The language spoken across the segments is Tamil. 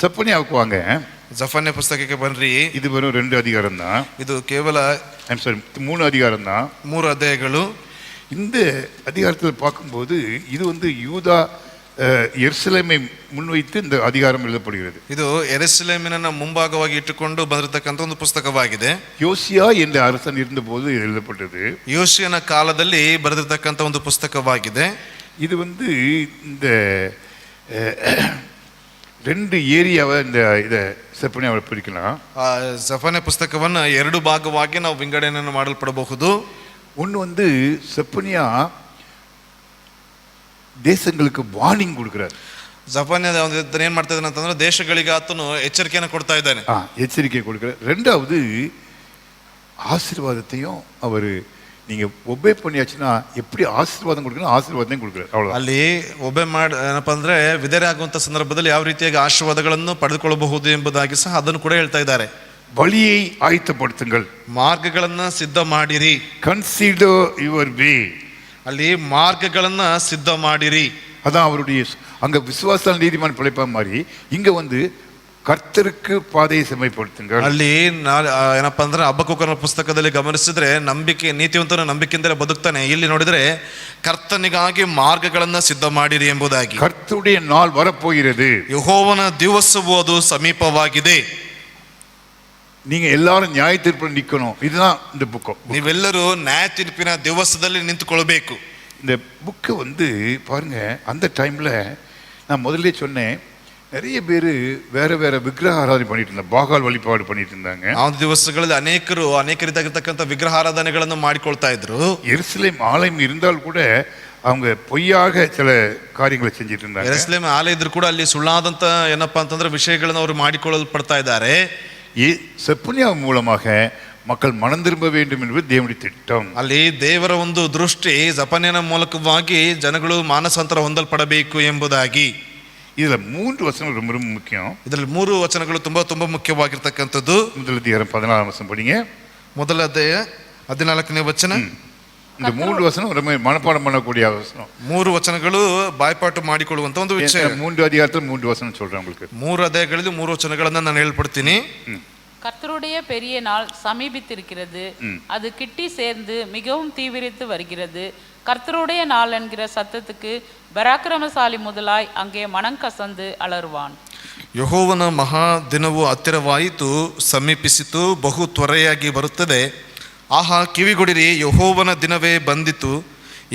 செப்பனியாவுக்கு வாங்க. ಜಫನ್ಯ ಪುಸ್ತಕಕ್ಕೆ ಬನ್ರಿ. இது வெறும் 2 அதிகாரம் தான். ಇದು ಕೇವಲ 3 அதிகாரம் தான். 3 ಅಧ್ಯಾಯಗಳು. இந்த அதிகாரத்தில் பார்க்கும்போது இது வந்து யூதா எருசலேமை முன்வைத்து இந்த அதிகாரம் எழுதப்படுகிறது. ಇದು ಯೆರೂಸಲೇಮಿನ ಮುಂಭಾಗವಾಗಿ ಇಟ್ಟುಕೊಂಡು ಬಂದಿರತಕ್ಕಂತ ಒಂದು ಪುಸ್ತಕವಾಗಿದೆ. யோசியா என்ற அரசன் இருந்தபோது எழுதப்பட்டது. ಯೋಷಿಯನ ಕಾಲದಲ್ಲಿ ಬರೆದಿರತಕ್ಕಂತ ಒಂದು ಪುಸ್ತಕವಾಗಿದೆ. இது வந்து இந்த 2 ஏரியாவை இதை செப்பனியாவை பிரிக்கலாம். ಜಫನ್ಯ ಪುಸ್ತಕವನ್ನು 2 ಭಾಗವಾಗಿ ನಾವು ವಿಂಗಡಣೆಯನ್ನು ಮಾಡಲ್ಪಡಬಹುದು. ஒன்று வந்து செப்பனியா ದೇಶங்களுக்கு ವಾರ್ನಿಂಗ್ கொடுக்கிறார். ಜಫನ್ಯ ಏನ್ ಮಾಡ್ತಾ ಇದ್ದಾನೆ ಅಂತಂದ್ರೆ ದೇಶಗಳಿಗೆ ಆತನು ಎಚ್ಚರಿಕೆಯನ್ನು ಕೊಡ್ತಾ ಇದ್ದಾನೆ. எச்சரிக்கை கொடுக்கிறார். 2வது ஆசீர்வாதத்தையும் அவர் நீங்க ஒபே பண்ணியாச்சுன்னா எப்படி ஆசீர்வாதம் கொடுக்கணும் ஆசீர்வாதத்தையும் கொடுக்கிறார். அவ்வளவு. ಅಲ್ಲಿ ಒಬ್ಬೆ ಏನಪ್ಪಾ ಅಂದ್ರೆ ವಿಧೇಯರ ಆಗುವಂತ ಸಂದರ್ಭದಲ್ಲಿ ಯಾವ ರೀತಿಯಾಗಿ ಆಶೀರ್ವಾದಗಳನ್ನು ಪಡೆದುಕೊಳ್ಳಬಹುದು ಎಂಬುದಾಗಿ ಸಹ ಅದನ್ನು ಕೂಡ ಹೇಳ್ತಾ ಇದ್ದಾರೆ. வழியை ஆயத்தப்படுத்துங்கள், ಮಾರ್ಗಗಳನ್ನ ಸಿದ್ಧ ಮಾಡಿರಿ. Consider your way. ಅಲ್ಲಿ ಮಾರ್ಗಗಳನ್ನ ಸಿದ್ಧ ಮಾಡಿರಿ. அதான் அவருடைய அங்க விசுவாச நீதிமான் பிழைப்பா மாதிரி இங்க வந்து ಕರ್ತருக்கு ಪಾದೆಯ ಸಮಯಪಡ್ತಂಗ. ಅಲ್ಲಿ ಏನಪ್ಪಾ ಅಂದ್ರೆ ಹಬಕ್ಕೂಕನ ಪುಸ್ತಕದಲ್ಲಿ ಗಮನಿಸಿದ್ರೆ ನಂಬಿಕೆ ನೀತಿವಂತನ ನಂಬಿಕೆಯಿಂದಲೇ ಬದುಕ್ತಾನೆ. ಇಲ್ಲಿ ನೋಡಿದ್ರೆ ಕರ್ತನಿಗಾಗಿ ಮಾರ್ಗಗಳನ್ನ ಸಿದ್ಧ ಮಾಡಿರಿ ಎಂಬುದಾಗಿ. ಕರ್ತರುடைய நாள் வரப்போகிறது. ಯೆಹೋವನ ದಿವಸವು ಅದು ಸಮೀಪವಾಗಿದೆ. நீங்க எல்லாரும் நியாய தீர்ப்பில் நிக்கணும். இதுதான் இந்த புக்கு. ನೀವೆಲ್ಲರೂ ನ್ಯಾಯ ತೀರ್ಪಿನ ದಿವಸದಲ್ಲಿ ನಿಂತುಕೊಳ್ಳಬೇಕು. இந்த புக்கு வந்து பாருங்க, அந்த டைம்ல நான் முதல்ல சொன்னேன் நிறைய பேர் வேற வேற விக்கிரக ஆராதனை பண்ணிட்டு இருந்தாங்க, பாகால் வழிபாடு பண்ணிட்டு இருந்தாங்க. ಆ ದಿವಸಗಳಲ್ಲಿ ಅನೇಕ ರೀತಿಯಾಗಿರ್ತಕ್ಕಂಥ ವಿಗ್ರಹ ಆರಾಧನೆಗಳನ್ನು ಮಾಡಿಕೊಳ್ತಾ ಇದ್ರು. எருசலேம் ஆலயம் இருந்தால் கூட அவங்க பொய்யாக சில காரியங்களை செஞ்சிட்டு இருந்தாங்க. ಯೆರೂಸಲೇಮ್ ಆಲಯ ಇದ್ರೂ ಕೂಡ ಅಲ್ಲಿ ಸುಳ್ಳಾದಂತ ಏನಪ್ಪಾ ಅಂತಂದ್ರೆ ವಿಷಯಗಳನ್ನು ಅವರು ಮಾಡಿಕೊಳ್ಳಲ್ಪಡ್ತಾ ಇದ್ದಾರೆ. செப்பனியா மூலமாக மக்கள் மனம் திரும்ப வேண்டும் என்பது தேவனுடைய திட்டம். ಅಲ್ಲಿ ದೇವರ ಒಂದು ದೃಷ್ಟಿ ಜಫನ್ಯನ ಮೂಲಕವಾಗಿ ಜನಗಳು ಮಾನಸಾಂತರ ಹೊಂದಲ್ಪಡಬೇಕು ಎಂಬುದಾಗಿ. இதுல 3 வசனங்கள் ரொம்ப ரொம்ப முக்கியம். ಇದರಲ್ಲಿ 3 ವಚನಗಳು ತುಂಬಾ ಮುಖ್ಯವಾಗಿರ್ತಕ್ಕಂಥದ್ದು. முதல் அதிகாரம் 14 வசனம் படிங்க. ಮೊದಲ ಅಧ್ಯಾಯ 14ನೇ ವಚನ. இந்த 3 வசனம் ரொம்ப மனப்பாடம் பண்ணக்கூடிய வசனம். 3 ವಚನಗಳು ಬಾಯ್ಪಾಟು ಮಾಡಿಕೊಳ್ಳುವಂತ ಒಂದು ವಿಷಯ. 3 அதிகாரத்தில் 3 வசனம் சொல்றேன் உங்களுக்கு. 3 ಅಧ್ಯಾಯಗಳಲ್ಲಿ 3 ವಚನಗಳನ್ನ ನಾನು ಹೇಳ್ಬಿಡ್ತೀನಿ. கர்த்தருடைய பெரிய நாள் சமீபித்திருக்கிறது, அது கிட்டி சேர்ந்து மிகவும் தீவிரித்து வருகிறது. கர்த்தருடைய நாள் என்கிற சத்தத்துக்கு பராக்கிரமசாலி முதலாய் அங்கே மனம் கசந்து அலறுவான். ಯೆಹೋವನ ಮಹಾ ದಿನವು ಹತ್ತಿರವಾಯಿತು, ಸಮೀಪಿಸಿತು, ಬಹು ತ್ವರೆಯಾಗಿ ಬರುತ್ತದೆ. ಆಹಾ, ಕಿವಿಗೊಡಿರಿ, ಯೆಹೋವನ ದಿನವೇ ಬಂದಿತು.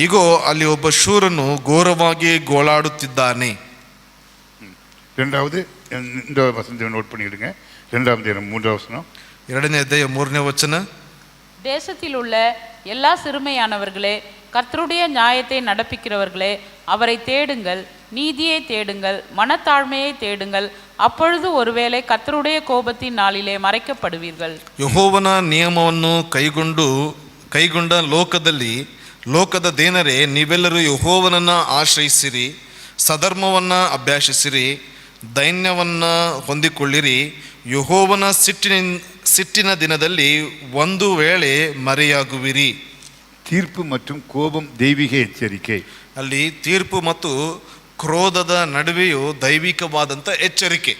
ಈಗೋ ಅಲ್ಲಿ ಒಬ್ಬ ಶೂರನು ಘೋರವಾಗಿ ಗೋಳಾಡುತ್ತಿದ್ದಾನೆ. இரண்டாவது இந்த வசனத்தை நோட் பண்ணிடுங்க. 2ஆம் அதிகாரம் 3ஆம் வசனம். 2ನೇ ಅಧ್ಯಾಯ 3ನೇ ವಚನ. தேசத்தில் உள்ள எல்லா சிறுமையானவர்களே, கர்த்தருடைய நியாயத்தை நடப்பிக்கிறவர்களே, அவரை தேடுங்கள், நீதியை தேடுங்கள், மனத்தாழ்மையை தேடுங்கள். அப்பொழுது ஒருவேளை கர்த்தருடைய கோபத்தின் நாளிலே மறைக்கப்படுவீர்கள். ಯೆಹೋವನ ನಿಯಮವನ್ನು ಕೈಗೊಂಡ ಲೋಕದ ದೇನರೇ, ನೀವೆಲ್ಲರೂ ಯೆಹೋವನನ್ನ ಆಶ್ರಯಿಸಿರಿ, ಸಧರ್ಮವನ್ನ ಅಭ್ಯಾಸಿಸಿರಿ, ದೈನ್ಯವನ್ನ ಹೊಂದಿಕೊಳ್ಳಿರಿ. ಯೆಹೋವನ ಸಿಟ್ಟಿನ ದಿನದಲ್ಲಿ ಒಂದು ವೇಳೆ ಮರೆಯಾಗುವಿರಿ. தீர்ப்பு மற்றும் கோபம் தெய்வீக எச்சரிக்கை. ಅಲ್ಲಿ ತೀರ್ಪು ಮತ್ತು ಕ್ರೋಧದ ನಡುವೆಯೂ ದೈವಿಕವಾದಂಥ ಎಚ್ಚರಿಕೆ,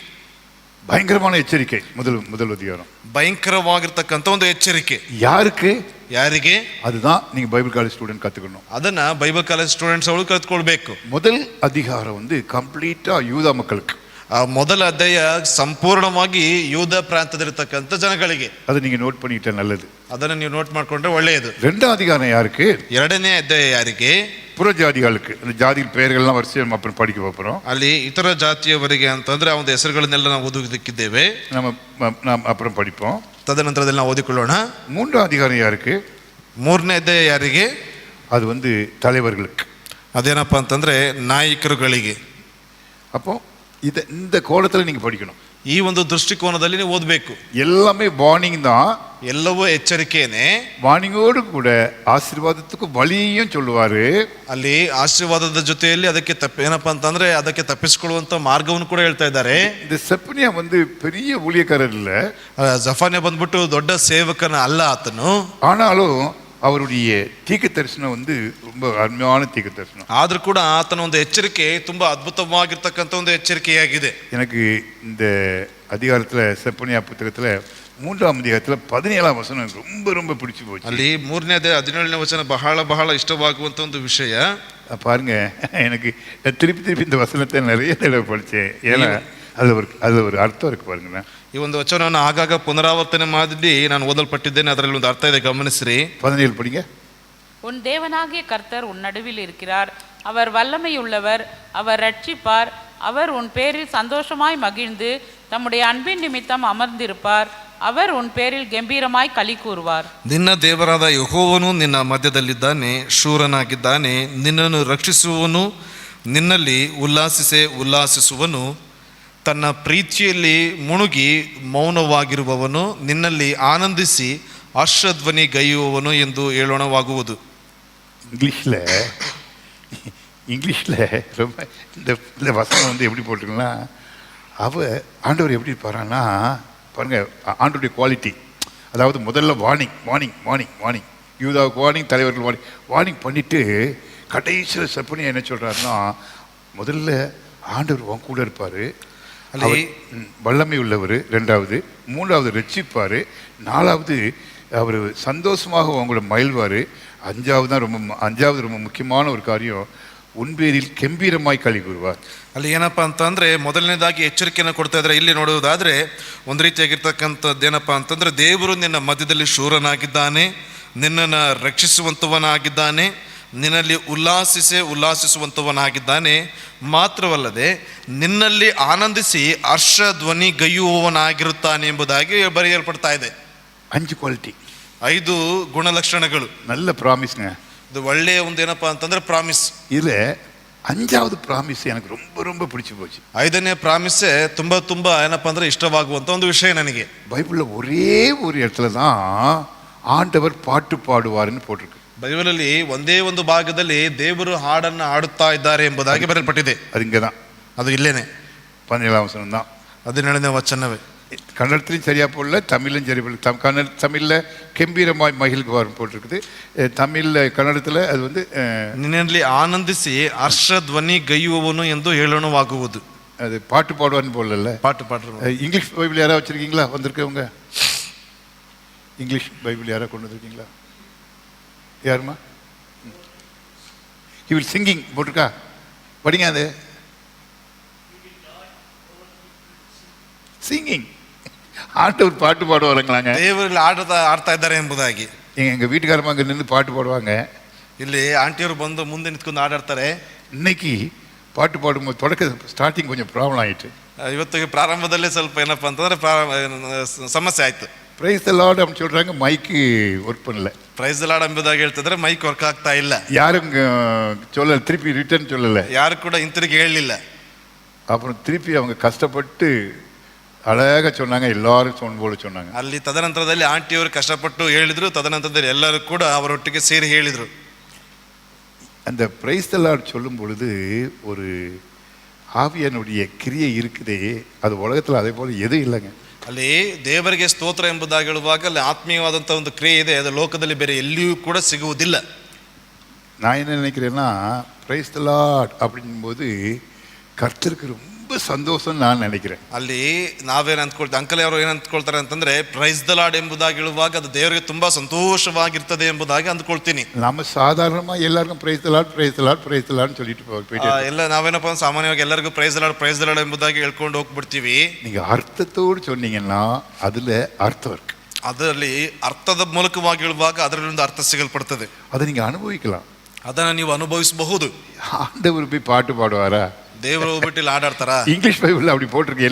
பயங்கரமான எச்சரிக்கை. முதல் அதிகாரம் ಭಯಂಕರವಾಗಿರ್ತಕ್ಕಂಥ ಒಂದು ಎಚ್ಚರಿಕೆ. யாருக்கு? அதுதான் நீங்க பைபிள் காலேஜ் ஸ்டூடெண்ட் கத்துக்கணும். ಅದನ್ನ ಬೈಬಲ್ ಕಾಲೇಜ್ ಸ್ಟೂಡೆಂಟ್ಸ್ ಅವರು ಕಲ್ತ್ಕೊಳ್ಬೇಕು. முதல் அதிகாரம் வந்து கம்ப்ளீட்டா யூதா மக்களுக்கு. ಮೊದಲ ಅಧ್ಯಾಯ ಸಂಪೂರ್ಣವಾಗಿ ಯೂದ ಪ್ರಾಂತದಲ್ಲಿರ್ತಕ್ಕಂಥ ಜನಗಳಿಗೆ. அதை நீங்க நோட் பண்ணிட்டா நல்லது. ಅದನ್ನು ನೀವು ನೋಟ್ ಮಾಡ್ಕೊಂಡ್ರೆ ಒಳ್ಳೆಯದು. 2ஆம் அதிகாரம் யாருக்கு? 2ನೇ ಅಧ್ಯಾಯ ಯಾರಿಗೆ? புறஜாதிகளுக்கு. அந்த ஜாதிகள் பெயர்கள்லாம் வரிசையா நம்ம அப்புறம் படிக்க போறோம். ಅಲ್ಲಿ ಇತರ ಜಾತಿಯವರಿಗೆ ಅಂತಂದ್ರೆ ಅವನ ಹೆಸರುಗಳನ್ನೆಲ್ಲ ನಾವು ಓದುವುದಕ್ಕಿದ್ದೇವೆ. நாம் அப்புறம் படிப்போம். ತದನಂತರದಲ್ಲಿ ನಾವು ಓದಿಕೊಳ್ಳೋಣ. 3ஆம் அதிகாரம் யாருக்கு? 3ನೇ ಅಧ್ಯಾಯ ಯಾರಿಗೆ? அது வந்து தலைவர்களுக்கு. ಅದೇನಪ್ಪ ಅಂತಂದ್ರೆ ನಾಯಕರುಗಳಿಗೆ. அப்போ இந்த கோலத்தில் நீங்க படிக்கணும். ಈ ಒಂದು ದೃಷ್ಟಿಕೋನದಲ್ಲಿ ನೀವು ಓದಬೇಕು. எல்லாமே வார்னிங் தான், ಎಲ್ಲವೂ ಎಚ್ಚರಿಕೆನೇ. வார்னிங்கோடு கூட ஆசீர்வாதத்துக்கு வழியையும் சொல்லுவாரு. ಅಲ್ಲಿ ಆಶೀರ್ವಾದದ ಜೊತೆಯಲ್ಲಿ ಅದಕ್ಕೆ ಏನಪ್ಪಾ ಅಂತಂದ್ರೆ ಅದಕ್ಕೆ ತಪ್ಪಿಸಿಕೊಳ್ಳುವಂತ ಮಾರ್ಗವನ್ನು ಕೂಡ ಹೇಳ್ತಾ ಇದ್ದಾರೆ. இந்த செப்பனியா வந்து பெரிய ஊழியக்காரர் இல்ல, ಜಫನ್ಯ ಬಂದ್ಬಿಟ್ಟು ದೊಡ್ಡ ಸೇವಕನ ಅಲ್ಲ ಆತನು. ஆனாலும் அவருடைய தீர்க்க தரிசனம் வந்து ரொம்ப அருமையான தீர்க்க தரிசனம். ಆದ್ರೂ ಕೂಡ ಆತನ ಒಂದು ಎಚ್ಚರಿಕೆ ತುಂಬಾ ಅದ್ಭುತವಾಗಿರ್ತಕ್ಕಂಥ ಒಂದು ಎಚ್ಚರಿಕೆಯಾಗಿದೆ. எனக்கு இந்த அதிகாரத்தில் செப்பனியா புத்தகத்தில் 3ஆம் அதிகாரத்தில் 17ஆம் வசனம் எனக்கு ரொம்ப ரொம்ப பிடிச்சி போச்சு. ಅಲ್ಲಿ 3ನೇ 17ನೇ ವಚನ ಬಹಳ ಬಹಳ ಇಷ್ಟವಾಗುವಂತ ಒಂದು ವಿಷಯ. பாருங்க, எனக்கு திருப்பி திருப்பி இந்த வசனத்தை நிறைய தடவை படித்தேன். ஏன்னா அதில் ஒரு அர்த்தம் இருக்கு பாருங்களேன். ಈ ಒಂದು ವಚನವನ್ನು ಆಗಾಗ ಪುನರಾವರ್ತನೆ ಮಾಡಿ ನಾನು ಓದಲ್ಪಟ್ಟಿದ್ದೇನೆ. ಅದರಲ್ಲಿ ಒಂದು ಅರ್ಥ ಇದೆ, ಗಮನಿಸ್ರಿ. 17 படிங்க. உன் தேவனாகிய கர்த்தர் உன் நடுவில் இருக்கிறார், அவர் வல்லமையுள்ளவர், அவர் ரட்சிப்பார், அவர் உன் பேரில் சந்தோஷமாய் மகிழ்ந்து தம்முடைய அன்பின் நிமித்தம் அமர்ந்திருப்பார், அவர் உன் பேரில் கம்பீரமாய் களி கூறுவார். ನಿನ್ನ ದೇವರಾದ ಯೆಹೋವನು ನಿನ್ನ ಮಧ್ಯದಲ್ಲಿದ್ದಾನೆ, ಶೂರನಾಗಿದ್ದಾನೆ, ನಿನ್ನನ್ನು ರಕ್ಷಿಸುವವನು, ನಿನ್ನಲ್ಲಿ ಉಲ್ಲಾಸಿಸುವನು, ತನ್ನ ಪ್ರೀತಿಯಲ್ಲಿ ಮುಳುಗಿ ಮೌನವಾಗಿರುವವನು, ನಿನ್ನಲ್ಲಿ ಆನಂದಿಸಿ ಹರ್ಷಧ್ವನಿ ಗೈಯುವವನು ಎಂದು ಹೇಳೋಣವಾಗುವುದು. இங்கிலீஷில் ரொம்ப இந்த வசனம் வந்து எப்படி போட்டிருக்குன்னா, ஆண்டவர் எப்படி இருப்பாரான்னா பாருங்க, ஆண்டவருடைய குவாலிட்டி. அதாவது முதல்ல வார்னிங் யூதாவுக்கு வார்னிங், தலைவர்கள் வார்னிங் பண்ணிட்டு கடைசியில் செப்பனியா என்ன சொல்கிறாருன்னா, முதல்ல ஆண்டவர் உன் கூட இருப்பார், வல்லமை உள்ளவர், 2வது, 3வது ரட்சிப்பார், 4வது அவர் சந்தோஷமாக உங்களோட மகிழ்வார், 5வது ரொம்ப முக்கியமான ஒரு காரியம், உன்பேரில் கம்பீரமாய் களி கூறுவார். ಅಲ್ಲಿ ಏನಪ್ಪಾ ಅಂತಂದ್ರೆ ಮೊದಲನೇದಾಗಿ ಎಚ್ಚರಿಕೆಯನ್ನು ಕೊಡ್ತಾ ಇದ್ದಾರೆ. ಇಲ್ಲಿ ನೋಡುವುದಾದ್ರೆ ಒಂದು ರೀತಿಯಾಗಿರ್ತಕ್ಕಂಥದ್ದು ಏನಪ್ಪಾ ಅಂತಂದ್ರೆ, ದೇವರು ನಿನ್ನ ಮಧ್ಯದಲ್ಲಿ ಶೂರನಾಗಿದ್ದಾನೆ, ನಿನ್ನನ್ನು ರಕ್ಷಿಸುವಂಥವನಾಗಿದ್ದಾನೆ, ನಿನ್ನಲ್ಲಿ ಉಲ್ಲಾಸಿಸುವಂಥವನಾಗಿದ್ದಾನೆ, ಮಾತ್ರವಲ್ಲದೆ ನಿನ್ನಲ್ಲಿ ಆನಂದಿಸಿ ಹರ್ಷ ಧ್ವನಿ ಗೈಯುವವನಾಗಿರುತ್ತಾನೆ ಎಂಬುದಾಗಿ ಬರೆಯಲ್ಪಡ್ತಾ ಇದೆ. 5 ಕ್ವಾಲಿಟಿ, 5 ಗುಣಲಕ್ಷಣಗಳು. நல்ல ப்ராமிஸ்ங்க. ಇದು ಒಳ್ಳೆಯ ಒಂದು ಏನಪ್ಪಾ ಅಂತಂದ್ರೆ ಪ್ರಾಮಿಸ್. இதுல 5வது ப்ராமிஸ் எனக்கு ரொம்ப ரொம்ப பிடிச்சு போச்சு. 5ನೇ ಪ್ರಾಮಿಸ್ಸೇ ತುಂಬಾ ಏನಪ್ಪಾ ಅಂದ್ರೆ ಇಷ್ಟವಾಗುವಂತ ಒಂದು ವಿಷಯ ನನಗೆ. பைபிள்ல ஒரே ஒரு இடத்துல தான் ஆண்டவர் பாட்டு பாடுவார்னு போட்டிருக்கு. ಬೈಬಲಲ್ಲಿ ಒಂದೇ ಒಂದು ಭಾಗದಲ್ಲಿ ದೇವರು ಹಾಡನ್ನು ಹಾಡುತ್ತಾ ಇದ್ದಾರೆ ಎಂಬುದಾಗಿ ಬರೆಯಲ್ಪಟ್ಟಿದೆ. அது இங்கே தான், ಅದು ಇಲ್ಲೇನೆ 17ஆம் வசனம் தான். 17ನೇ ವಚನವೇ. கன்னடத்திலையும் சரியா போடல, தமிழ்லையும் சரி போடல. தமிழில் கம்பீரமாய் மகிழ்வார் போட்டிருக்குது, கன்னடத்தில் அது வந்து ನಿನ್ನಲ್ಲಿ ಆನಂದಿಸಿ ಹರ್ಷ ಧ್ವನಿ ಗೈಯುವವನು ಎಂದು ಹೇಳೋಣವಾಗುವುದು. அது பாட்டு பாடுவார்னு போடல. பாட்டு பாடுற இங்கிலீஷ் பைபிள் யாராவது வச்சுருக்கீங்களா? வந்திருக்கவங்க இங்கிலீஷ் பைபிள் யாராவது கொண்டு வந்திருக்கீங்களா? யாருமா? இவில் சிங்கிங் போட்டிருக்கா, படிங்க. அது சிங்கிங், ஆண்டவர் பாட்டு பாடுவாருங்களாங்க. ದೇವರಲ್ಲಿ ಆಡ್ತಾ ಇದ್ದಾರೆ ಎಂಬುದಾಗಿ. எங்கள் வீட்டுக்காரமாக அங்கே நின்று பாட்டு பாடுவாங்க. ಇಲ್ಲಿ ಆಂಟಿಯವರು ಬಂದು ಮುಂದೆ ನಿಂತ್ಕೊಂಡು ಆಡಾಡ್ತಾರೆ. இன்னைக்கு பாட்டு பாடும்போது ஸ்டார்டிங் கொஞ்சம் ப்ராப்ளம் ஆயிட்டு. ಇವತ್ತಿಗೆ ಪ್ರಾರಂಭದಲ್ಲೇ ಸ್ವಲ್ಪ ಏನಪ್ಪ ಅಂತಂದ್ರೆ ಸಮಸ್ಯೆ ಆಯ್ತು. பிரைஸ் தி லார்ட் அப்படின்னு சொல்றாங்க, மைக்கு ஒர்க் பண்ணல. ಪ್ರೈಸ್ ದಿ ಲಾರ್ಡ್ ಎಂಬುದಾಗಿ ಹೇಳ್ತಿದ್ರೆ ಮೈಕ್ ವರ್ಕ್ ಆಗ್ತಾ ಇಲ್ಲ. யாரும் சொல்லல, திருப்பಿ ரிட்டர்ன் சொல்லல, ಯಾರು ಕೂಡ ಹಿಂತಿರುಗಿ ಹೇಳಲಿಲ್ಲ. அப்புறம் திருப்பி அவங்க கஷ்டப்பட்டு அழகாக சொன்னாங்க, எல்லாரும் போல சொன்னாங்க. ಅಲ್ಲಿ ತದನಂತರದಲ್ಲಿ ಆಂಟಿಯವರು ಕಷ್ಟಪಟ್ಟು ಹೇಳಿದ್ರು, ತದನಂತರದಲ್ಲಿ ಎಲ್ಲರೂ ಕೂಡ ಅವರೊಟ್ಟಿಗೆ ಸೇರಿ ಹೇಳಿದ್ರು. அந்த பிரைஸ் தி லார்ட் சொல்லும் பொழுது ஒரு ஆவியானுடைய கிரியை இருக்குதே, அது உலகத்தில் அதே போல எதுவும் இல்லைங்க. ಅಲ್ಲಿ ದೇವರಿಗೆ ಸ್ತೋತ್ರ ಎಂಬುದಾಗಿ ಹೇಳುವಾಗ ಅಲ್ಲಿ ಆತ್ಮೀಯವಾದಂಥ ಒಂದು ಕ್ರಿಯೆ ಇದೆ, ಅದು ಲೋಕದಲ್ಲಿ ಬೇರೆ ಎಲ್ಲಿಯೂ ಕೂಡ ಸಿಗುವುದಿಲ್ಲ. நான் என்ன நினைக்கிறேன்னா, பிரைஸ் தி லார்ட் அப்படிங்கும்போது கர்த்தருக்கு ரொம்ப ಸಂತೋಷ ನಾನು நினைக்கிறேன். ಅಲ್ಲಿ ನಾವೇನು ಅಂದ್ಕೊಳ್ತೀವಿ, ಅಂಕಲ್ ಅವರು ಏನು ಅಂದ್ಕೊಳ್ತಾರೆ ಅಂತಂದ್ರೆ, ಪ್ರೈಸ್ ದ ಲಾರ್ಡ್ ಎಂಬುದಾಗಿ ಹೇಳುವಾಗ ಅದು ದೇವರಿಗೆ ತುಂಬಾ ಸಂತೋಷವಾಗಿರ್ತದೆ ಎಂಬುದಾಗಿ ಅಂದ್ಕೊಳ್ತೀನಿ. நம்ம சாதாரணமா எல்லாருக்கும் praise the Lord praise the Lord praise the Lord சொல்லிட்டு போயிட்டு ಎಲ್ಲ ನಾವೇನಪ್ಪ ಸಾಮಾನ್ಯವಾಗಿ ಎಲ್ಲರಿಗೂ ಪ್ರೈಸ್ ದ ಲಾರ್ಡ್ ಎಂಬುದಾಗಿ ಹೇಳ್ಕೊಂಡು ಹೋಗ್ಬಿಡ್ತೀವಿ. நீங்க ಅರ್ಥத்தோடு சொன்னீங்கன்னா அதுல அர்த்தம் இருக்கு. ಅದರಲ್ಲಿ ಅರ್ಥದ ಮೂಲಕವಾಗಿ ಹೇಳುವಾಗ ಅದರಲ್ಲಿ ಒಂದು ಅರ್ಥ ಸಿಗಲ್ಪಡ್ತದೆ. அதை நீங்க அனுபவிக்கலாம், ಅದನ್ನ ನೀವು ಅನುಭವಿಸಬಹುದು. ஆண்டவர் போய் பாட்டு பாடுவாரா? ದೇವರು ಹೋಗ್ಬಿಟ್ಟು ಆಡಾಡ್ತಾರ? இங்கிலீஷ் பைபிள் அப்படி போட்டிருக்கு.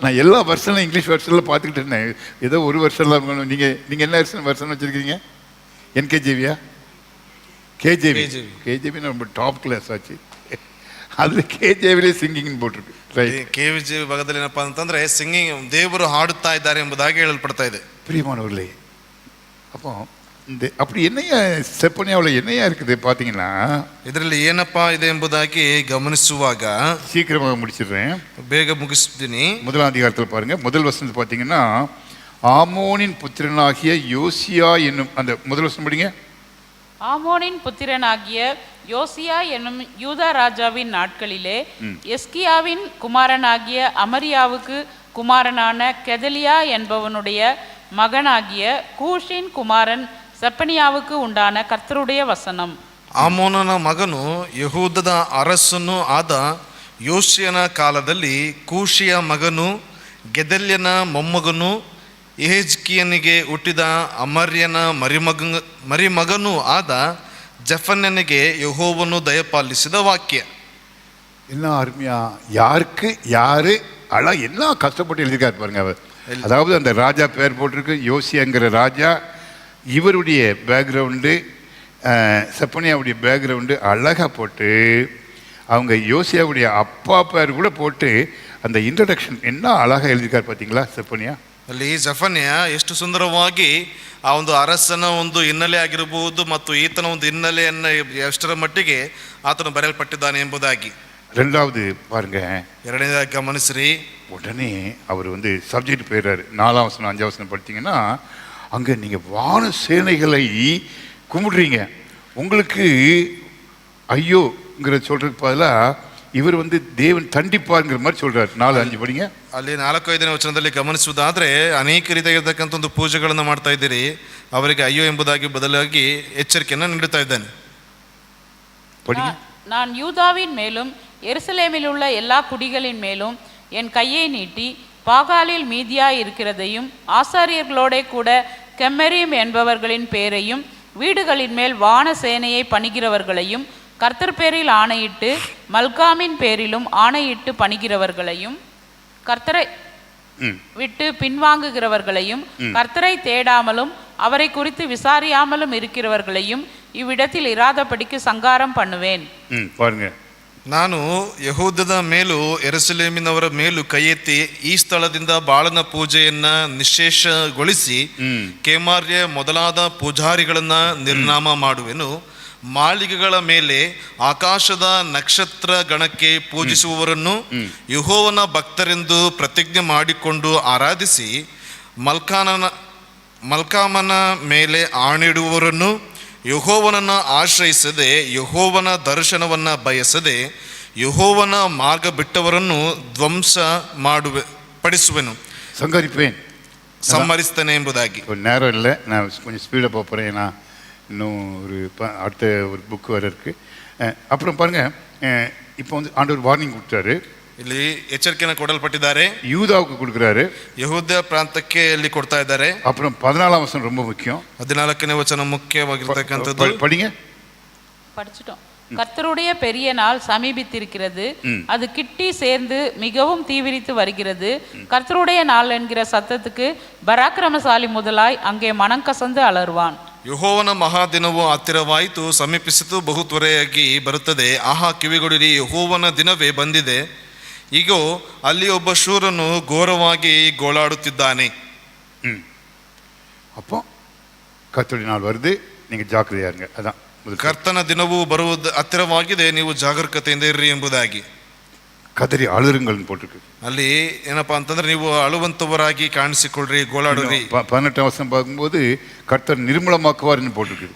நான் எல்லா வருஷனும் இங்கிலீஷ் வருஷன்ல பார்த்துக்கிட்டு இருந்தேன். ஏதோ ஒரு வருஷம்ல நீங்க என்ன வருஷம் வச்சிருக்கீங்க? என்கேஜேவியா? கேஜேவி ரொம்ப டாப் கிளாஸ் ஆச்சு. அதுல கேஜேவிலே சிங்கிங் போட்டிருக்கு. KJV ಭಾಗದಲ್ಲಿ ಏನಪ್ಪಾ ಅಂತಂದ್ರೆ ಸಿಂಗಿಂಗ್, ದೇವರು ಹಾಡುತ್ತಾ ಇದ್ದಾರೆ ಎಂಬುದಾಗಿ ಹೇಳಲ್ಪಡ್ತಾ ಇದೆ. பிரியமானவர்களே, அப்போ இந்த அப்படி என்னையா செப்பனியாவில் என்னையா இருக்குது பார்த்தீங்கன்னா, ಇದರಲ್ಲಿ ಏನಪ್ಪಾ ಇದೆ ಎಂಬುದಾಗಿ ಗಮನಿಸುವಾಗ சீக்கிரமாக முடிச்சிடுறேன், ಬೇಗ ಮುಗಿಸ್ತೀನಿ. 1ஆம் அதிகாரத்தில் பாருங்க, முதல் வசனத்தை பார்த்தீங்கன்னா, ஆமோனின் புத்திரனாகிய யோசியா என்னும் அந்த முதல் வசனம் படிங்க. ஆமோனின் புத்திரனாகிய யோசியா என்னும் யூதா ராஜாவின் நாட்களிலே எஸ்கியாவின் குமாரனாகிய அமரியாவுக்கு குமாரனான கெதலியா என்பவனுடைய மகனாகிய கூஷின் குமாரன் செப்பனியாவுக்கு உண்டான கர்த்தருடைய வசனம். ಆಮೋನನ ಮಗನು ಯಹೂದದ ಅರಸನು ಆದ ಯೋಷಿಯನ ಕಾಲದಲ್ಲಿ ಕೂಶಿಯ ಮಗನು ಗೆದಲ್ಯನ ಮೊಮ್ಮಗನು ಯೆಹೆಜ್ಕೀಯನಿಗೆ ಹುಟ್ಟಿದ ಅಮರ್ಯನ ಮರಿಮಗನೂ ಆದ ಜಫನ್ಯನಿಗೆ ಯೆಹೋವನು ದಯಪಾಲಿಸಿದ ವಾಕ್ಯ. எல்லாம் அருமையா யாருக்கு யாரு எல்லாம் கஷ்டப்பட்டு எழுதிக்காரு பாருங்க அவர். அதாவது அந்த ராஜா பேர் போட்டிருக்கு யோசியாங்கிற ராஜா, இவருடைய பேக்ரவுண்டு செப்பனியாவுடைய பேக்ரவுண்டு அழகாக போட்டு அவங்க யோசியாவுடைய அப்பா பேர் கூட போட்டு அந்த இன்ட்ரடக்ஷன் என்ன அழகாக எழுதியிருக்காரு பார்த்தீங்களா செப்பனியா. ಅಲ್ಲಿ ಜಫನ್ಯ ಎಷ್ಟು ಸುಂದರವಾಗಿ ಆ ಒಂದು ಅರಸನ ಒಂದು ಹಿನ್ನೆಲೆ ಆಗಿರಬಹುದು ಮತ್ತು ಈತನ ಒಂದು ಹಿನ್ನೆಲೆಯನ್ನು ಎಷ್ಟರ ಮಟ್ಟಿಗೆ ಆತನು ಬರೆಯಲ್ಪಟ್ಟಿದ್ದಾನೆ ಎಂಬುದಾಗಿ. ரெண்டாவது பாருங்க, ಎರಡನೇದಾಗಿ ಗಮನಿಸ್ರಿ, உடனே அவர் சப்ஜெக்ட் போயிடுறாரு. 4ஆம் வசனம் 5ஆம் வசனம் படித்தீங்கன்னா அங்கே நீங்கள் வான சேனைகளை கும்பிடுறீங்க, உங்களுக்கு ஐயோங்கிற சொல்றதுக்கு பதிலாக இவர் தேவன் தண்டிப்பாருங்கிற மாதிரி சொல்றாரு. 4-5 படிங்க. ಅಲ್ಲಿ 4-5ನೇ ವಚನದಲ್ಲಿ ಗಮನಿಸುವುದಾದ್ರೆ ಅನೇಕ ರೀತಿಯಾಗಿರ್ತಕ್ಕಂಥ ಒಂದು ಪೂಜೆಗಳನ್ನು ಮಾಡ್ತಾ ಇದ್ದೀರಿ, ಅವರಿಗೆ ಅಯ್ಯೋ ಎಂಬುದಾಗಿ ಬದಲಾಗಿ ಎಚ್ಚರಿಕೆಯನ್ನು ನೀಡುತ್ತಾ ಇದ್ದಾನೆ. நான் யூதாவின் மேலும் எருசலேமில் உள்ள எல்லா குடிகளின் மேலும் என் கையை நீட்டி பாகாலில் மீதியாய் இருக்கிறதையும் ஆசாரியர்களோட கூட கெம்மரீம் என்பவர்களின் பேரையும் வீடுகளின் மேல் வான சேனையை பணிகிறவர்களையும் கர்த்தர் பேரில் ஆணையிட்டு மல்காமின் பேரிலும் ஆணையிட்டு பணிகிறவர்களையும் கர்த்தரை விட்டு பின்வாங்குகிறவர்களையும் கர்த்தரை தேடாமலும் அவரை குறித்து விசாரியாமலும் இருக்கிறவர்களையும் இவ்விடத்தில் இராதபடிக்கு சங்காரம் பண்ணுவேன். பாருங்க, ನಾನು ಯಹೂದದ ಮೇಲೂ ಯೆರೂಸಲೇಮಿನವರ ಮೇಲೂ ಕೈ ಎತ್ತಿ ಈ ಸ್ಥಳದಿಂದ ಬಾಳನ ಪೂಜೆಯನ್ನ ನಿಶೇಷಗೊಳಿಸಿ ಕೇಮಾರ್ಯ ಮೊದಲಾದ ಪೂಜಾರಿಗಳನ್ನ ನಿರ್ನಾಮ ಮಾಡುವೆನು. ಮಾಳಿಗೆಗಳ ಮೇಲೆ ಆಕಾಶದ ನಕ್ಷತ್ರ ಗಣಕ್ಕೆ ಪೂಜಿಸುವವರನ್ನು ಯೆಹೋವನ ಭಕ್ತರೆಂದು ಪ್ರತಿಜ್ಞೆ ಮಾಡಿಕೊಂಡು ಆರಾಧಿಸಿ ಮಲ್ಕಾಮನ ಮೇಲೆ ಆಣಿಡುವವರನ್ನು ಯೆಹೋವನನ್ನು ಆಶ್ರಯಿಸದೆ ಯೆಹೋವನ ದರ್ಶನವನ್ನ ಬಯಸದೆ ಯೆಹೋವನ ಮಾರ್ಗ ಬಿಟ್ಟವರನ್ನು ಧ್ವಂಸ ಪಡಿಸುವೆನು, ಸಂಹರಿಸ್ತೇನೆ ಎಂಬುದಾಗಿ. நேரம் இல்லை, நான் கொஞ்சம் ஸ்பீடாக போகிறேன். ஏன்னா இன்னும் அடுத்த ஒரு புக் வர இருக்கு. அப்புறம் பாருங்க, இப்போ ஆண்டவர் வார்னிங் கொடுத்தாரு. ಇಲ್ಲಿ ಎಚ್ಚರಿಕೆಯನ್ನು ಕೊಡಲ್ಪಟ್ಟಿದ್ದಾರೆ, யூதாவுக்கு கொடுக்குறாரு, ಯಹೂದ ಪ್ರಾಂತಕ್ಕೆ ಇಲ್ಲಿ ಕೊಡ್ತಾ ಇದ್ದಾರೆ. அப்புறம் 14ஆம் வசனம் ரொம்ப முக்கியம். 14ನೇ ವಚನ ಮುಖ್ಯವಾಗಿರ್ತಕ್ಕಂಥದ್ದು. படிங்க. படிச்சிட்டோம். கர்த்தருடைய பெரிய நாள் சமீபித்திருக்கிறது, அது கிட்டி சேர்ந்து மிகவும் தீவிரித்து வருகிறது. கர்த்தருடைய நாள் என்கிற சத்தத்துக்கு பராக்கிரமசாலி முதலாய் அங்கே மனம் கசந்து அலறுவான். ಯೆಹೋವನ ಮಹಾದಿನವು ಹತ್ತಿರವಾಯಿತು, ಸಮೀಪಿಸಿತು, ಬಹು ತ್ವರೆಯಾಗಿ ಬರುತ್ತದೆ. ಆಹಾ, ಕಿವಿಗೊಡಿರಿ, ಯೆಹೋವನ ದಿನವೇ ಬಂದಿದೆ. ಈಗೋ ಅಲ್ಲಿ ಒಬ್ಬ ಶೂರನು ಘೋರವಾಗಿ ಗೋಳಾಡುತ್ತಿದ್ದಾನೆ. அப்போ கர்த்தருடைய நாள் வருது, நீங்க ஜாக்கிரதையா இருங்க. அதான் ಕರ್ತನ ದಿನವು ಬರುವುದು ಹತ್ತಿರವಾಗಿದೆ, ನೀವು ಜಾಗರೂಕತೆಯಿಂದ ಇರ್ರಿ ಎಂಬುದಾಗಿ. கதறி அழுருங்கள்னு போட்டிருக்கு. ಅಲ್ಲಿ ಏನಪ್ಪಾ ಅಂತಂದ್ರೆ ನೀವು ಅಳುವಂತವರಾಗಿ ಕಾಣಿಸಿಕೊಳ್ಳ್ರಿ, ಗೋಳಾಡ್ರಿ. 18ஆம் வசனம் பார்க்கும்போது கர்த்தர் நிர்மலமாக்குவார்னு போட்டிருக்கு.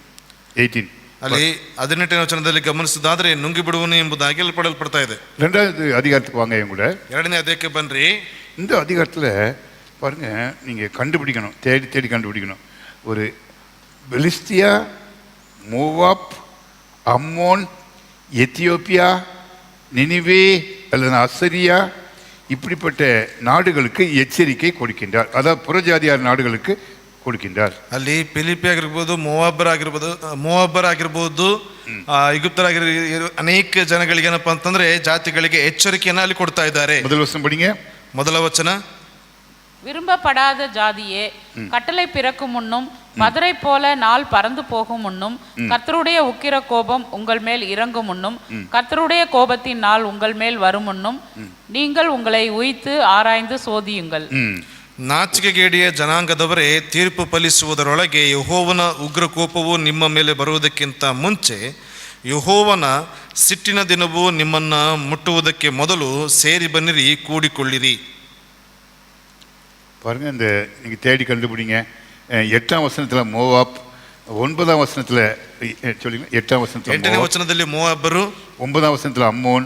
18 ಅಲ್ಲಿ 18ನೇ ವಚನದಲ್ಲಿ ಗಮನಿಸಿದಾದ್ರೆ ನುಂಗಿ ಬಿಡುವನು ಎಂಬುದಾಗಿ ಪಡಲ್ಪಡ್ತಾ ಇದೆ. 2வது அதிகாரத்துக்கு வாங்க என் கூட. 2ನೇ ಅಧ್ಯಾಯಕ್ಕೆ ಬನ್ರಿ. இந்த அதிகாரத்தில் பாருங்க, நீங்க கண்டுபிடிக்கணும், தேடி தேடி கண்டுபிடிக்கணும். ஒரு பெலிஸ்தியா, மோவாப், அம்மோன், எத்தியோப்பியா, நினிவே அல்லது அசரியா, இப்படிப்பட்ட நாடுகளுக்கு எச்சரிக்கை கொடுக்கின்றார். அதாவது புறஜாதியார் நாடுகளுக்கு கொடுக்கின்றார். ಅಲ್ಲಿ ಫಿಲಿಪಿ ಆಗಿರ್ಬೋದು, ಮೋವಾಬರ್ ಆಗಿರ್ಬೋದು, ಅನೇಕ ಜನಗಳಿಗೆ ಏನಪ್ಪಾ ಅಂತಂದ್ರೆ ಜಾತಿಗಳಿಗೆ ಎಚ್ಚರಿಕೆಯನ್ನ ಅಲ್ಲಿ ಕೊಡ್ತಾ ಇದ್ದಾರೆ. முதல் வசனம் படிங்க. ಮೊದಲ ವಚನ, விரும்பப்படாத ஜாதியே, கட்டளை பிறக்கும் முன்னும் மதுரை போல நாள் பறந்து போகும் முன்னும் கர்த்தருடைய உக்கிர கோபம் உங்கள் மேல் இறங்கும் முன்னும் கர்த்தருடைய கோபத்தின் நாள் உங்கள் மேல் வரும் முன்னும் நீங்கள் உங்களை உய்த்து ஆராய்ந்து சோதியுங்கள். ನಾಚಿಕೆಗೇಡಿಯ ಜನಾಂಗದವರೇ, ತೀರ್ಪು ಫಲಿಸುವುದರೊಳಗೆ ಯೆಹೋವನ ಉಗ್ರ ಕೋಪವು ನಿಮ್ಮ ಮೇಲೆ ಬರುವುದಕ್ಕಿಂತ ಮುಂಚೆ ಯೆಹೋವನ ಸಿಟ್ಟಿನ ದಿನವು ನಿಮ್ಮನ್ನ ಮುಟ್ಟುವುದಕ್ಕೆ ಮೊದಲು ಸೇರಿ ಬನ್ನಿರಿ, ಕೂಡಿಕೊಳ್ಳಿರಿ. பாருங்க, இந்த நீங்கள் தேடி கண்டுபிடிங்க. 8ஆம் வசனத்தில் மோவாப், 9ஆம் வசனத்துல சொல்லுங்க. 8ஆம் வசனத்துல 8ನೇ ವಚನದಲ್ಲಿ ಮೋವಾಬರು, 9ஆம் வசனத்துல அம்மோன்,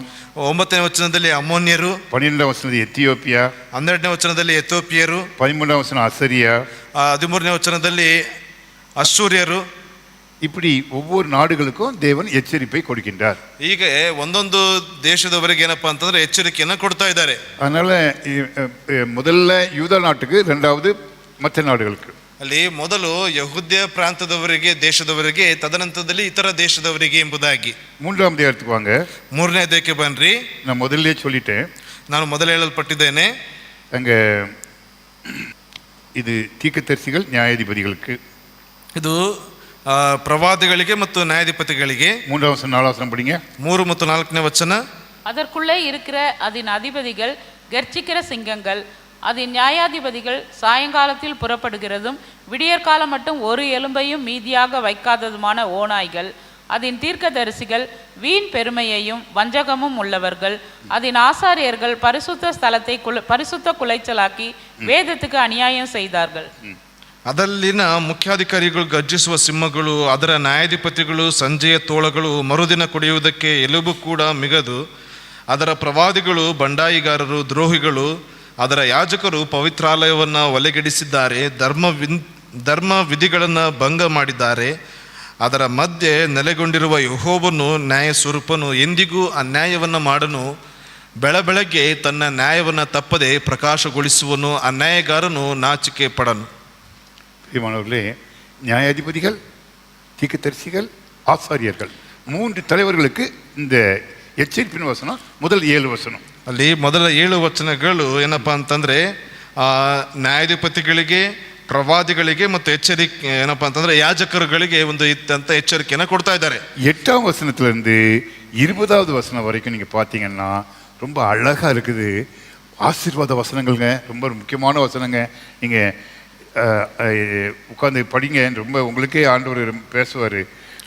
9ನೇ ವಚನದಲ್ಲಿ ಅಮ್ಮೋನ್ಯರು, 12ஆம் வசனத்துல எத்தியோப்பியா, 12ನೇ ವಚನದಲ್ಲಿ ಎಥಿಯೋಪಿಯರು, 13ஆம் வசனம் அசரியா. 13ನೇ ವಚನದಲ್ಲಿ ಅಶ್ಶೂರ್ಯರು. இப்படி ஒவ்வொரு நாடுகளுக்கும் தேவன் எச்சரிப்பை கொடுக்கின்றார். ಹೀಗೆ ಒಂದೊಂದು ದೇಶದವರಿಗೆ ಏನಪ್ಪಾ ಅಂತಂದ್ರೆ ಎಚ್ಚರಿಕೆಯನ್ನು ಕೊಡ್ತಾ ಇದ್ದಾರೆ. அதனால முதல்ல யூதா நாட்டுக்கு, ரெண்டாவது மற்ற நாடுகளுக்கு. ಅಲ್ಲಿ ಮೊದಲು ಯಹೂದ್ಯ ಪ್ರಾಂತದವರಿಗೆ, ದೇಶದವರಿಗೆ, ತದನಂತರದಲ್ಲಿ ಇತರ ದೇಶದವರಿಗೆ ಎಂಬುದಾಗಿ. 3ஆம் அதிகாரத்துக்கு வாங்க. 3ನೇ ಅಧ್ಯಾಯಕ್ಕೆ ಬನ್ರಿ. நான் முதல்ல சொல்லிட்டேன், ನಾನು ಮೊದಲು ಹೇಳಲ್ಪಟ್ಟಿದ್ದೇನೆ. அங்க இது தீர்க்கதரிசிகள் நியாயாதிபதிகளுக்கு. ಇದು ಪ್ರವಾದಿಗಳಿಗೆ ಮತ್ತು ನ್ಯಾಯಾಧಿಪತಿಗಳಿಗೆ. 3ஆம் வசனம் 4ஆம் வசனம் படிங்க. 3 ಮತ್ತು 4ನೇ ವಚನ. அதற்குள்ளே இருக்கிற அதன் அதிபதிகள் கர்ச்சிக்கிற சிங்கங்கள், அதன் நியாயாதிபதிகள் சாயங்காலத்தில் புறப்படுகிறதும் விடியற்காலம் மட்டும் ஒரு எலும்பையும் மீதியாக வைக்காததுமான ஓநாய்கள், அதன் தீர்க்கதரிசிகள் வீண் பெருமையையும் வஞ்சகமும் உள்ளவர்கள், அதன் ஆசாரியர்கள் பரிசுத்த ஸ்தலத்தை பரிசுத்த குலைச்சலாக்கி வேதத்துக்கு அநியாயம் செய்தார்கள். ಅದರಲ್ಲಿನ ಮುಖ್ಯಾಧಿಕಾರಿಗಳು ಗರ್ಜಿಸುವ ಸಿಂಹಗಳು, ಅದರ ನ್ಯಾಯಾಧಿಪತಿಗಳು ಸಂಜೆಯ ತೋಳಗಳು, ಮರುದಿನ ಕುಡಿಯುವುದಕ್ಕೆ ಎಲುಬು ಕೂಡ ಮಿಗದು, ಅದರ ಪ್ರವಾದಿಗಳು ಬಂಡಾಯಿಗಾರರು, ದ್ರೋಹಿಗಳು, ಅದರ ಯಾಜಕರು ಪವಿತ್ರಾಲಯವನ್ನು ಒಲೆಗೆಡಿಸಿದ್ದಾರೆ, ಧರ್ಮ ವಿಧಿಗಳನ್ನು ಭಂಗ ಮಾಡಿದ್ದಾರೆ. ಅದರ ಮಧ್ಯೆ ನೆಲೆಗೊಂಡಿರುವ ಯೆಹೋವನು ನ್ಯಾಯ ಸ್ವರೂಪನು, ಎಂದಿಗೂ ಅನ್ಯಾಯವನ್ನು ಮಾಡನು, ಬೆಳಗ್ಗೆ ತನ್ನ ನ್ಯಾಯವನ್ನು ತಪ್ಪದೆ ಪ್ರಕಾಶಗೊಳಿಸುವನು, ಅನ್ಯಾಯಗಾರನು ನಾಚಿಕೆ ಪಡನು. பிரியமானவர்களே, நியாயாதிபதிகள், தீர்க்கதரிசிகள், ஆசாரியர்கள் 3 தலைவர்களுக்கு இந்த எச்சரிப்பின் வசனம் முதல் 7 வசனம். ಅಲ್ಲಿ ಮೊದಲ 7 ವಚನಗಳು ಏನಪ್ಪಾ ಅಂತಂದ್ರೆ ನ್ಯಾಯಾಧಿಪತಿಗಳಿಗೆ, ಪ್ರವಾದಿಗಳಿಗೆ ಮತ್ತು ಎಚ್ಚರಿಕೆ ಏನಪ್ಪಾ ಅಂತಂದ್ರೆ ಯಾಜಕರುಗಳಿಗೆ ಒಂದು ಇತ್ತಂತ ಎಚ್ಚರಿಕೆಯನ್ನು ಕೊಡ್ತಾ ಇದ್ದಾರೆ. 8ஆம் வசனத்துல இருந்து 20ஆவது வசனம் வரைக்கும் நீங்க பார்த்தீங்கன்னா ரொம்ப அழகா இருக்குது. ஆசீர்வாத வசனங்கள்ங்க, ரொம்ப முக்கியமான வசனங்க. நீங்க உட்காந்து படிங்க, ரொம்ப உங்களுக்கே ஆண்டவர் பேசுவார்.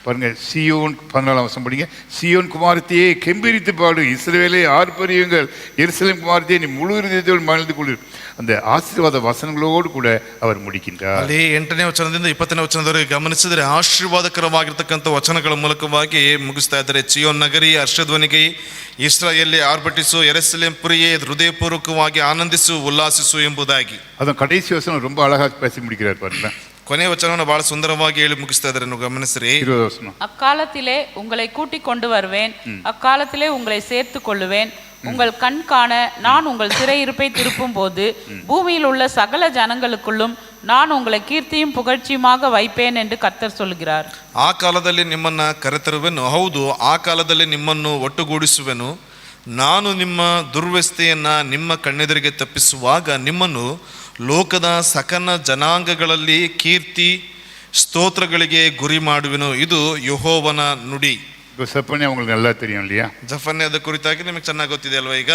பாருங்க, சியோன் 14ஆம் வசனம் படிங்க. சியோன் குமாரத்தையே கெம்பீரித்து பாடு, இஸ்ரவேலே ஆர்ப்பரியுங்கள், எருசலேம் குமாரத்தையே நீ முழு இதயத்தோடு மகிழ்ந்து கொள். அந்த ஆசீர்வாத வசனங்களோடு கூட அவர் முடிக்கின்றார். ಅಲ್ಲಿ 8ನೇ ವಚನದಿಂದ 20ನೇ ವಚನದವರೆಗೆ ಗಮನಿಸಿದರೆ ಆಶೀರ್ವಾದಕರವಾಗಿರ್ತಕ್ಕಂಥ ವಚನಗಳ ಮೂಲಕವಾಗಿ ಮುಗಿಸ್ತಾ ಇದ್ದಾರೆ. ಚಿಯೋನ್ ನಗರಿ ಹರ್ಷಧ್ವನಿಗೆ, ಇಸ್ರಾಯೇಲ್ ಆರ್ಭಟಿಸು, ಯೆರೂಸಲೇಮ್ ಪುರಿಯೇ ಹೃದಯಪೂರ್ವಕವಾಗಿ ಆನಂದಿಸು, ಉಲ್ಲಾಸಿಸು ಎಂಬುದಾಗಿ. ಅದನ್ನು ಕடைசி வசனம் ரொம்ப அழகா பேசி முடிக்கிறார் பாருங்க. ಕೊನೆಯ ವಚನವನ್ನು ಬಹಳ ಸುಂದರವಾಗಿ ಹೇಳಿ ಮುಗಿಸ್ತಾ ಇದ್ದಾರೆ, ನೀವು ಗಮನಿಸ್ರಿ. 20 வசனம். அக்காலத்திலே உங்களை கூட்டிக் கொண்டு வருவேன், அக்காலத்திலே உங்களை சேர்த்து கொள்ளுவேன், உங்கள் கண் காண நான் உங்கள் சிறையிருப்பை திருப்பும் போது பூமியில் உள்ள சகல ஜனங்களுக்குள்ளும் நான் உங்களை கீர்த்தியும் புகழ்ச்சியுமாக வைப்பேன் என்று கர்த்தர் சொல்கிறார். ಆ ಕಾಲದಲ್ಲಿ ನಿಮ್ಮನ್ನ ಕರೆತರುವೆನು, ಹೌದು ಆ ಕಾಲದಲ್ಲಿ ನಿಮ್ಮನ್ನು ಒಟ್ಟುಗೂಡಿಸುವೆನು. ನಾನು ನಿಮ್ಮ ದುರ್ವ್ಯವಸ್ಥೆಯನ್ನ ನಿಮ್ಮ ಕಣ್ಣೆದುರಿಗೆ ತಪ್ಪಿಸುವಾಗ ನಿಮ್ಮನ್ನು ಲೋಕದ ಸಕಲ ಜನಾಂಗಗಳಲ್ಲಿ ಕೀರ್ತಿ ಸ್ತೋತ್ರಗಳಿಗೆ ಗುರಿ ಮಾಡುವೆನು. ಇದು ಯೆಹೋವನ ನುಡಿ. இப்போ செப்பனியா உங்களுக்கு நல்லா தெரியும் இல்லையா? ಜಫನ್ಯದ ಕುರಿತಾಗಿ ನಿಮಗೆ ಚೆನ್ನಾಗಿ ಗೊತ್ತಿದೆ ಅಲ್ವಾ? ಈಗ